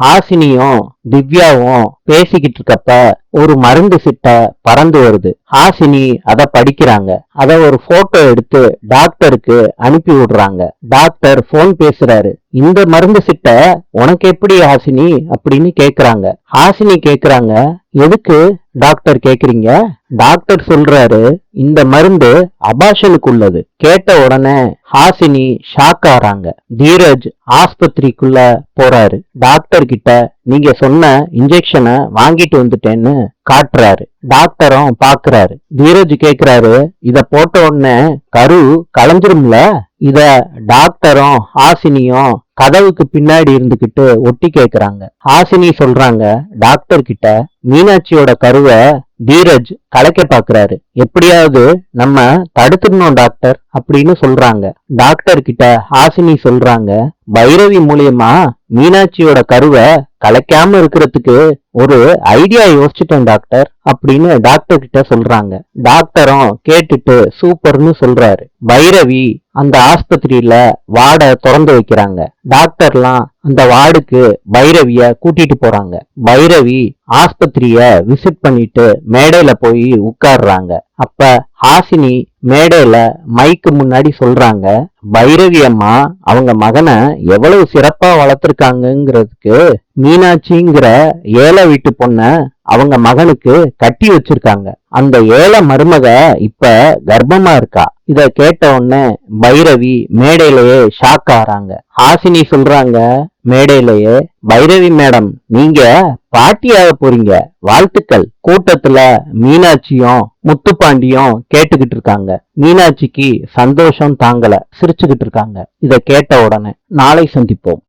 ஹாசினியும் திவ்யாவும் பேசிக்கிட்டு இருக்கப்ப ஒரு மருந்து சிட்டை பறந்து வருது. ஹாசினி அத படிக்கிறாங்க. அத ஒரு போட்டோ எடுத்து டாக்டருக்கு அனுப்பி விடுறாங்க. டாக்டர் போன் பேசுறாரு. இந்த மருந்து சிட்டை உனக்கு எப்படி ஹாசினி அப்படின்னு கேக்குறாங்க. ஹாசினி கேக்குறாங்க, எதுக்கு டாக்டர் கேக்குறீங்க? டாக்டர் சொல்றாரு, இந்த மருந்து அபாஷனுக்கு உள்ளது. கேட்ட உடனே ஹாசினி ஷாக் ஆறாங்க. தீரஜ் ஆஸ்பத்திரிக்குள்ள போறாரு. டாக்டர் கிட்ட நீங்க சொன்ன இன்ஜெக்ஷனை வாங்கிட்டு வந்துட்டேன்னு காட்டுறாரு. டாக்டரும் பாக்குறாரு. தீரஜ் கேக்குறாரு, இத போட்ட உடனே கரு கலைஞ்சிரும்ல? இத டாக்டரும் ஹாசினியும் கதவுக்கு பின்னாடி இருந்துகிட்டு ஒட்டி கேக்குறாங்க. ஹாசினி சொல்றாங்க டாக்டர் கிட்ட, மீனாட்சியோட கருவை தீரஜ் கலைக்க பாக்குறாரு. எப்படியாவது நம்ம தடுத்துடணும் டாக்டர் அப்படின்னு சொல்றாங்க. டாக்டர் கிட்ட ஹாசினி சொல்றாங்க, பைரவி மூலியமா மீனாட்சியோட கருவை கலைக்காம இருக்கிறதுக்கு ஒரு ஐடியா யோசிச்சுட்டேன் டாக்டர் அப்படின்னு டாக்டர் கிட்ட சொல்றாங்க. டாக்டரும் கேட்டுட்டு சூப்பர்னு சொல்றாரு. பைரவி அந்த ஆஸ்பத்திரியில வார்டை திறந்து வைக்கிறாங்க. டாக்டர்லாம் அந்த வார்டுக்கு பைரவிய கூட்டிட்டு போறாங்க. பைரவி ஆஸ்பத்திரிய விசிட் பண்ணிட்டு மேடையில போய் உட்கார்றாங்க. அப்ப ஹாசினி மேடையில மைக்கு முன்னாடி சொல்றாங்க, பைரவி அம்மா அவங்க மகனை எவ்வளவு சிறப்பா வளர்த்திருக்காங்கிறதுக்கு மீனாட்சிங்கிற ஏழை வீட்டு பொண்ண அவங்க மகனுக்கு கட்டி வச்சிருக்காங்க. அந்த ஏழை மருமக இப்ப கர்ப்பமா இருக்கா. இத கேட்ட உடனே பைரவி மேடையிலேயே ஷாக் ஆறாங்க. ஹாசினி சொல்றாங்க மேடையிலேயே, பைரவி மேடம் நீங்க பாட்டியாக போறீங்க, வாழ்த்துக்கள். கூட்டத்துல மீனாட்சியும் முத்துப்பாண்டியும் கேட்டுக்கிட்டு இருக்காங்க. மீனாட்சிக்கு சந்தோஷம் தாங்கல, சிரிச்சுக்கிட்டு இருக்காங்க. இத கேட்ட உடனே நாளை சந்திப்போம்.